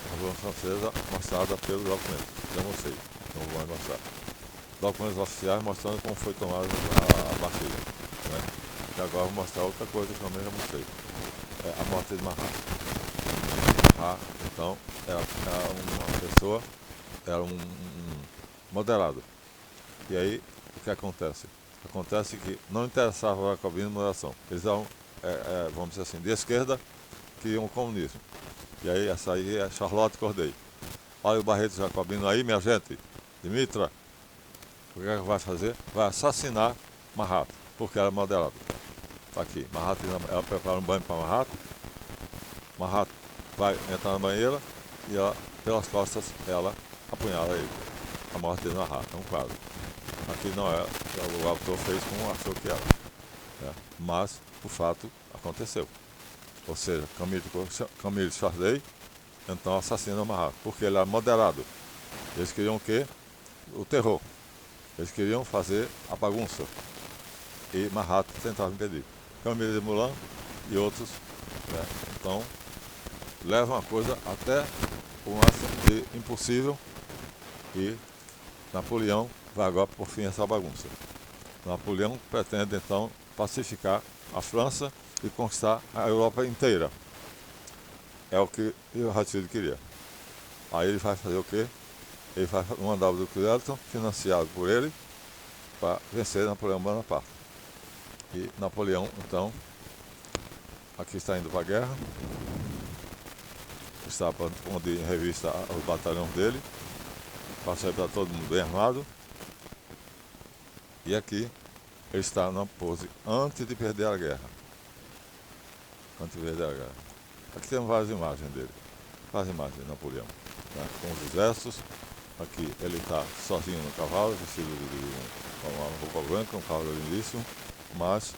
A Revolução Francesa mostrada pelos documentos. Já mostrei. Não vou mais mostrar. Documentos oficiais mostrando como foi tomada a Bastilha. Né? E agora vou mostrar outra coisa que também já mostrei. A morte de Marat. Marat, então, era uma pessoa, era um moderado. E aí, o que acontece? Acontece que não interessava o jacobino moderação. Eles eram, vamos dizer assim, de esquerda, que iam o comunismo. E aí, essa aí é Charlotte Corday. Olha o Barreto Jacobino aí, minha gente. Dimitra, o que é que vai fazer? Vai assassinar Marat, porque era moderado. Está aqui. Marat, ela prepara um banho para Marat. Marat vai entrar na banheira e ela, pelas costas, ela apunhala ele. A morte de Marat. É um quadro. Aqui não é, o autor fez como achou que era. Né? Mas o fato aconteceu. Ou seja, Camille Chardet então assassina Marat, porque ele era moderado. Eles queriam o quê? O terror. Eles queriam fazer a bagunça. E Marat tentava impedir. Camille Desmoulins e outros, né? Então, levam a coisa até o máximo de impossível e Napoleão vai agora por fim essa bagunça. Napoleão pretende então pacificar a França e conquistar a Europa inteira. É o que o Rothschild queria. Aí ele vai fazer o quê? Ele vai mandar o Duque de Wellington, financiado por ele, para vencer Napoleão Bonaparte. E Napoleão, então, aqui está indo para a guerra, está pondo em revista os batalhões dele, passa aí para todo mundo bem armado. E aqui ele está na pose antes de perder a guerra. Antes de perder a guerra. Aqui temos várias imagens dele. Várias imagens de Napoleão. Né? Com os exércitos. Aqui ele está sozinho no cavalo, vestido com uma roupa branca, um cavalo lindíssimo. Mas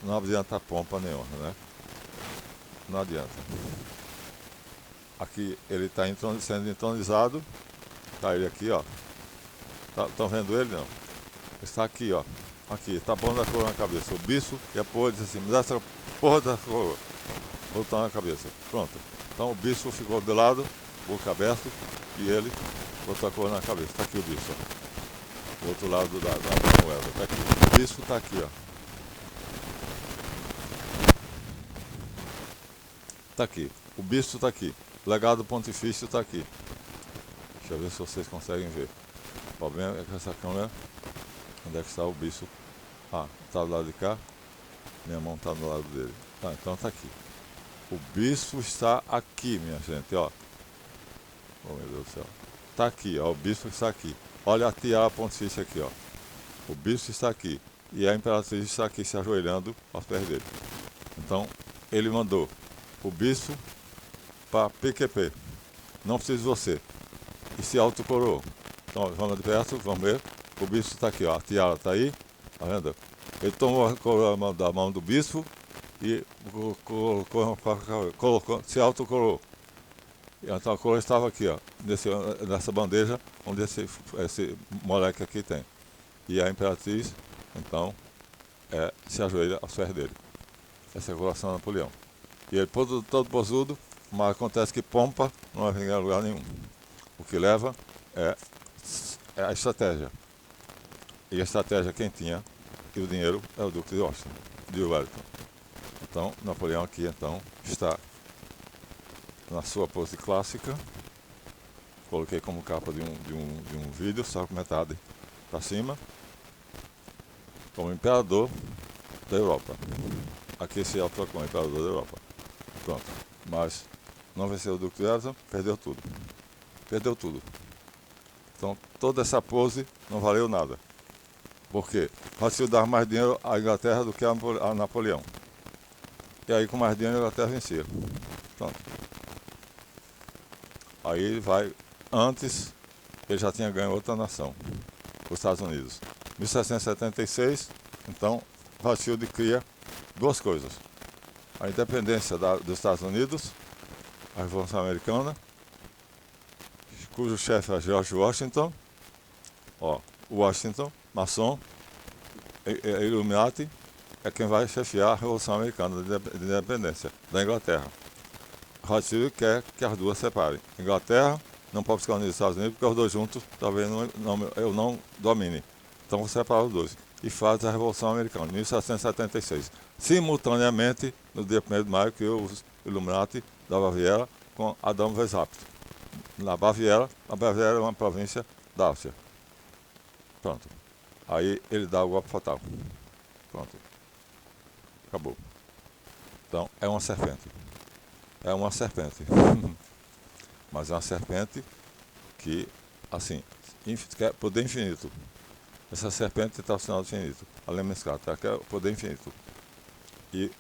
não adianta pompa nenhuma, né? Não adianta. Aqui ele está sendo entronizado. Está ele aqui, ó. Estão vendo ele? Não. Está aqui, ó. Aqui, está pondo a coroa na cabeça. O bispo e a porra disse assim, me dá essa porra da coroa. Botou na cabeça. Pronto. Então o bispo ficou do lado, boca aberta, e ele botou a coroa na cabeça. Está aqui o bispo, ó. Do outro lado da moeda. Está aqui. O bispo está aqui, ó. Está aqui. O bispo está aqui. O legado pontifício está aqui. Deixa eu ver se vocês conseguem ver. O problema é que essa câmera... Onde é que está o bispo? Ah, está do lado de cá. Minha mão está do lado dele. Tá, então está aqui. O bispo está aqui, minha gente, ó. Oh, meu Deus do céu. Está aqui, ó. O bispo está aqui. Olha a tiara pontifícia aqui, ó. O bispo está aqui. E a imperatriz está aqui se ajoelhando aos pés dele. Então, ele mandou o bispo para PQP. Não precisa de você. E se autocoroou. Então, vamos de perto, vamos ver. O bispo está aqui, ó. A tiara está aí. Tá vendo? Ele tomou a coroa da mão do bispo e colocou, se autocoroou. Então a coroa estava aqui, ó. Nessa bandeja onde esse moleque aqui tem. E a imperatriz, então, se ajoelha aos pés dele. Essa é a coroação de Napoleão. E ele todo posudo, mas acontece que pompa não vai vir a lugar nenhum. O que leva é a estratégia. E a estratégia quem tinha e o dinheiro é o Duque de Washington, de Wellington. Então, Napoleão aqui então está na sua pose clássica. Coloquei como capa de um vídeo, só com metade para cima. Como imperador da Europa. Aqui se autoproclama imperador da Europa. Pronto. Mas não venceu o Duque de Wellington, perdeu tudo. Perdeu tudo. Então toda essa pose não valeu nada. Por quê? Rothschild dava mais dinheiro à Inglaterra do que a Napoleão. E aí com mais dinheiro a Inglaterra vencia. Pronto. Aí ele vai, antes ele já tinha ganho outra nação, os Estados Unidos. Em 1776, então, Rothschild cria duas coisas. A independência dos Estados Unidos, a Revolução Americana, cujo chefe é George Washington, ó, Washington, maçom, Illuminati, é quem vai chefiar a Revolução Americana de Independência da Inglaterra. Rothschild quer que as duas separem. Inglaterra não pode ficar unidos aos Estados Unidos porque os dois juntos talvez eu não domine. Então vou separar os dois. E faz a Revolução Americana, em 1776. Simultaneamente, no dia 1º de maio, que os Illuminati da Baviera com Adolf Weishaupt. Na Baviera, a Baviera é uma província da Áustria. Pronto. Aí ele dá o golpe fatal. Pronto. Acabou. Então, é uma serpente. É uma serpente. Mas é uma serpente que, assim, quer poder infinito. Essa serpente está ao sinal do infinito. A Lemniscata quer poder infinito. E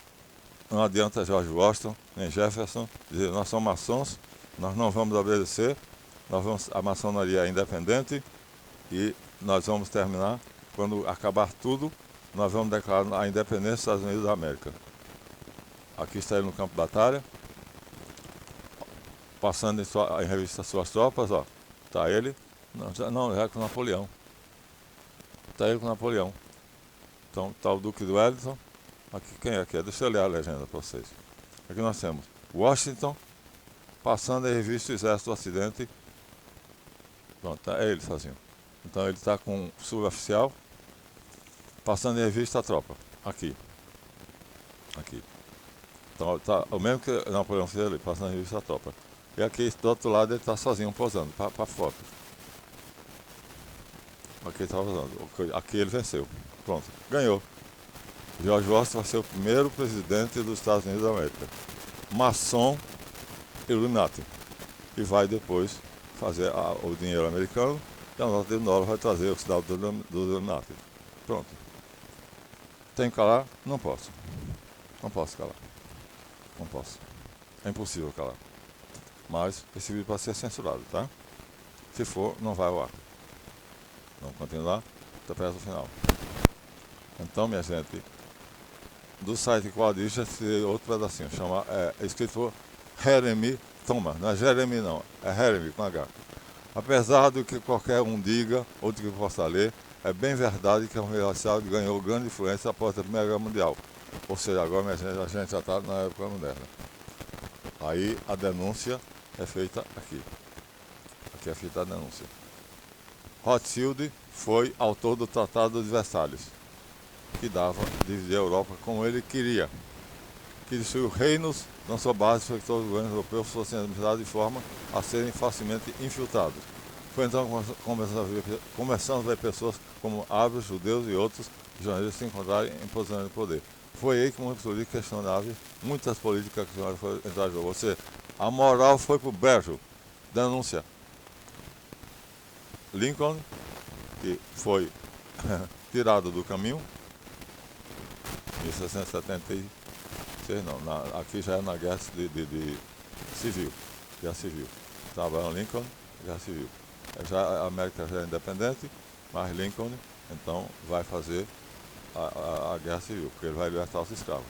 não adianta George Washington, nem Jefferson, dizer, nós somos maçons, nós não vamos obedecer, a maçonaria é independente e nós vamos terminar, quando acabar tudo, nós vamos declarar a independência dos Estados Unidos da América. Aqui está ele no campo de batalha, passando em revista suas tropas, ó. Está ele, não, é com Napoleão. Está ele com Napoleão. Então está o Duque de Wellington. Aqui quem é aqui? Deixa eu ler a legenda para vocês. Aqui nós temos Washington passando em revista o Exército do Ocidente. Pronto, é ele sozinho. Então ele está com um suboficial passando em revista a tropa. Aqui. Aqui. Então tá o mesmo que Napoleão fez ali, passando em revista a tropa. E aqui do outro lado ele está sozinho posando para foto. Aqui ele está posando. Aqui ele venceu. Pronto, ganhou. George Washington vai ser o primeiro presidente dos Estados Unidos da América. Maçom Illuminati. E vai depois fazer o dinheiro americano e a nota de dólar vai trazer o sinal do Illuminati. Pronto. Tenho que calar? Não posso. Não posso calar. Não posso. É impossível calar. Mas esse vídeo pode ser censurado, tá? Se for, não vai ao ar. Vamos continuar até perto do final. Então, minha gente, do site Quadista, esse outro pedacinho, escrito por Jeremy Thomas. Não é Jeremy não, é Jeremy com H. Apesar do que qualquer um diga, ou do que possa ler, é bem verdade que a Universidade ganhou grande influência após a Primeira Guerra Mundial. Ou seja, agora minha gente, a gente já está na época moderna. Aí a denúncia é feita aqui. Aqui é feita a denúncia. Rothschild foi autor do Tratado de Versalhes, que dava dividir a Europa como ele queria, que destruiu reinos na sua base para que todos os governos europeus fossem administrados de forma a serem facilmente infiltrados. Foi então que começamos a ver pessoas como árabes, judeus e outros jornalistas se encontrarem em posições de poder. Foi aí que muitos políticos questionáveis, muitas políticas questionáveis foram entrar em jogo. Ou seja, a moral foi para o brejo. Denúncia. Lincoln, que foi tirado do caminho, em 1676, não, aqui já é na guerra civil, guerra civil. Estava Lincoln, guerra civil. Já a América já é independente, mas Lincoln, então, vai fazer a guerra civil, porque ele vai libertar os escravos.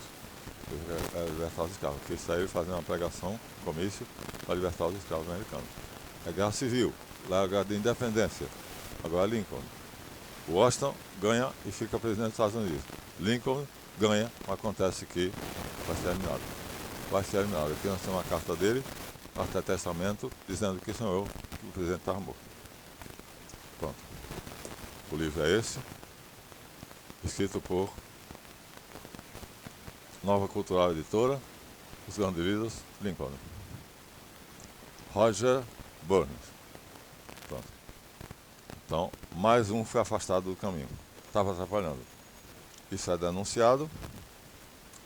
Porque está ele fazendo uma pregação, comício, para libertar os escravos americanos. É guerra civil, lá é a guerra de independência. Agora Lincoln. Washington ganha e fica presidente dos Estados Unidos. Lincoln ganha, mas acontece que vai ser eliminado. Vai ser eliminado. Aqui nós temos uma carta dele, carta de testamento, dizendo que sou eu, que o presidente estava morto. Pronto. O livro é esse, escrito por Nova Cultural Editora, os grandes livros, Lincoln. Roger Burns. Pronto. Então, mais um foi afastado do caminho. Estava atrapalhando. Isso é denunciado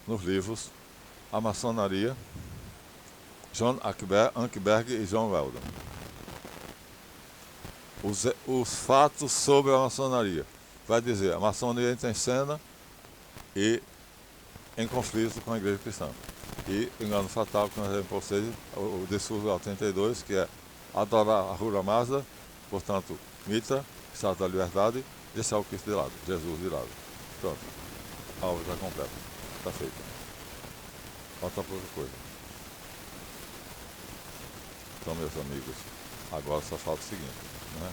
nos livros A Maçonaria, John Ankerberg e John Weldon. Os fatos sobre a maçonaria. Vai dizer, a maçonaria entra em cena e em conflito com a igreja cristã. E engano fatal que nós temos para vocês, o discurso 32, que é adorar a Ahura Mazda, portanto, Mitra, Estado da Liberdade, deixar o Cristo de lado, Jesus de lado. Pronto. A obra está completa. Está feita. Falta pouca coisa. Então, meus amigos, agora só falta o seguinte, né?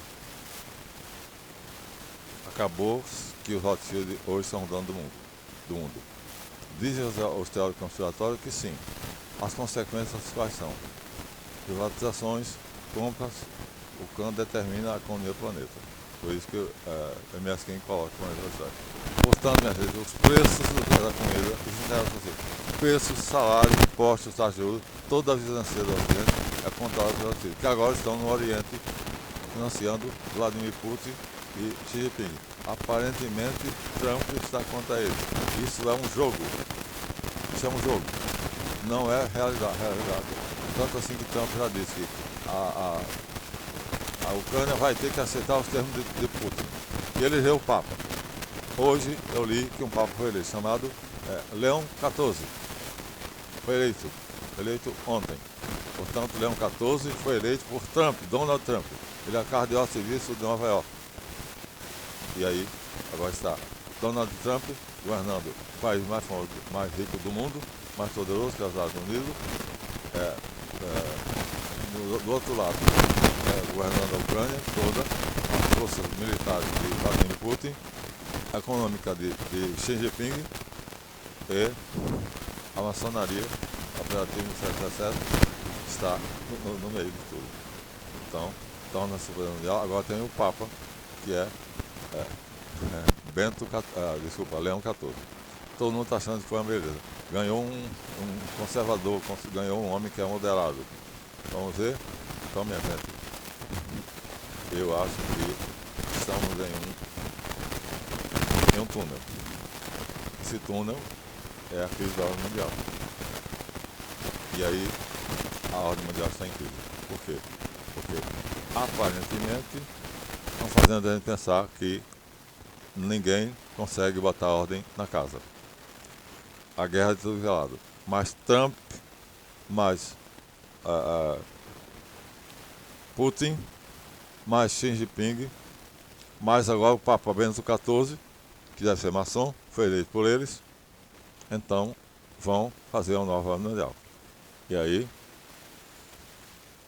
Acabou que os Rothschild hoje são donos do mundo. Dizem os teóricos conspiratórios que sim. As consequências quais são? Privatizações, compras, o cano determina a economia do planeta. Por isso que o MS King coloca o planeta na cidade. Portanto, minha gente, os preços da comida, preços, salários, impostos, taxas de juros, toda a vida financeira do Ocidente é controlada pelo Ocidente, que agora estão no Oriente financiando Vladimir Putin e Xi Jinping. Aparentemente, Trump está contra ele. Isso é um jogo. Isso é um jogo. Não é realidade. Tanto assim que Trump já disse que a Ucrânia vai ter que aceitar os termos de Putin. E ele elegeu o Papa. Hoje eu li que um Papa foi eleito, chamado Leão XIV. Foi eleito ontem. Portanto, Leão XIV foi eleito por Trump, Donald Trump. Ele é cardeal serviço de Nova York. E aí, agora está Donald Trump governando o país mais famoso, mais rico do mundo, mais poderoso que é os Estados Unidos. Do outro lado, governando a Ucrânia toda, as forças militares de Vladimir Putin, a econômica de Xi Jinping e a maçonaria, a operativa do 777, está no meio de tudo. Então, na Suprema Mundial, agora tem o Papa, que é Leão XIV. Todo mundo está achando que foi uma beleza. Ganhou um conservador, ganhou um homem que é moderado. Vamos ver? Então, minha gente, eu acho que estamos em um túnel. Esse túnel é a crise da ordem mundial. E aí, a ordem mundial está em crise. Por quê? Porque, aparentemente, estão fazendo a gente pensar que ninguém consegue botar ordem na casa. A guerra de tudo que é lado. Mais Trump, mais Putin, mais Xi Jinping, mais agora o Papa Bento XIV, que deve ser maçom, foi eleito por eles. Então vão fazer uma nova ordem mundial. E aí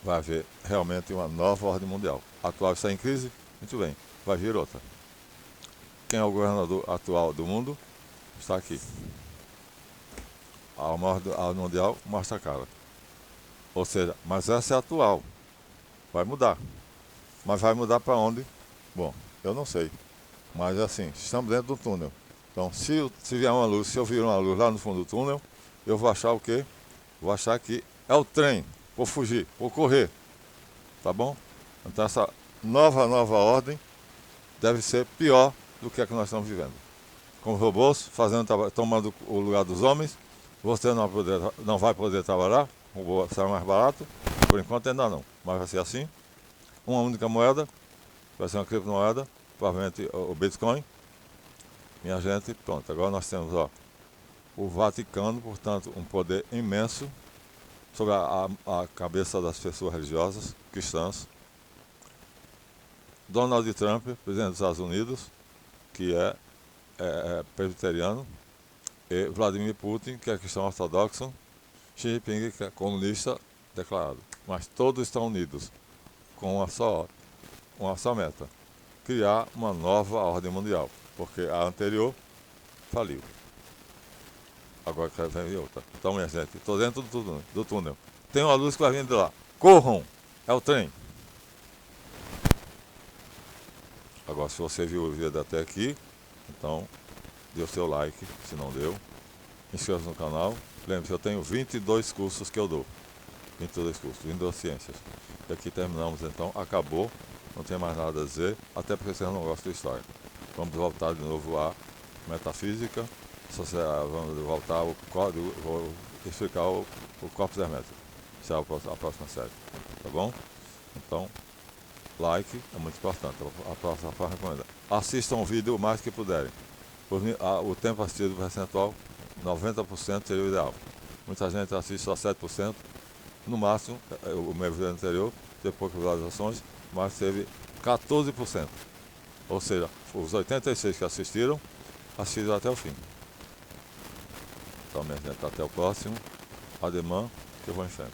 vai haver realmente uma nova ordem mundial. A atual está em crise? Muito bem, vai vir outra. Quem é o governador atual do mundo? Está aqui. A ordem mundial mostra a cara. Ou seja, mas essa é a atual. Vai mudar. Mas vai mudar para onde? Bom, eu não sei. Mas assim, estamos dentro do túnel. Então, se vier uma luz, se eu vir uma luz lá no fundo do túnel, eu vou achar o quê? Vou achar que é o trem. Vou fugir, vou correr. Tá bom? Então essa nova ordem deve ser pior do que a que nós estamos vivendo. Com robôs tomando o lugar dos homens, você não vai poder trabalhar, o robô sai mais barato, por enquanto ainda não, mas vai ser assim. Uma única moeda, vai ser uma criptomoeda, provavelmente o Bitcoin. Minha gente, pronto, agora nós temos o Vaticano, portanto, um poder imenso sobre a cabeça das pessoas religiosas, cristãs. Donald Trump, presidente dos Estados Unidos, que é presbiteriano, e Vladimir Putin, que é cristão ortodoxo, Xi Jinping, que é comunista declarado. Mas todos estão unidos com uma só meta: criar uma nova ordem mundial, porque a anterior faliu. Agora quero ver outra. Então, minha gente, estou dentro do túnel. Tem uma luz que vai vindo de lá. Corram! É o trem. Agora, se você viu o vídeo até aqui, então dê o seu like, se não deu. Inscreva-se no canal. Lembre-se, eu tenho 22 cursos que eu dou. 22 cursos, 22 ciências. E aqui terminamos, então, acabou. Não tem mais nada a dizer, até porque vocês não gostam de história. Vamos voltar de novo à metafísica. Vamos voltar ao código, vou explicar o corpus hermético. Essa é a próxima série, tá bom? Então, like é muito importante, a próxima forma recomenda. Assistam o vídeo o mais que puderem. O tempo assistido percentual, 90% seria o ideal. Muita gente assiste só 7%, no máximo, o meu vídeo anterior teve poucas visualizações, mas teve 14%. Ou seja, os 86 que assistiram até o fim. Então, minha gente, até o próximo. Ademã, que eu vou em frente.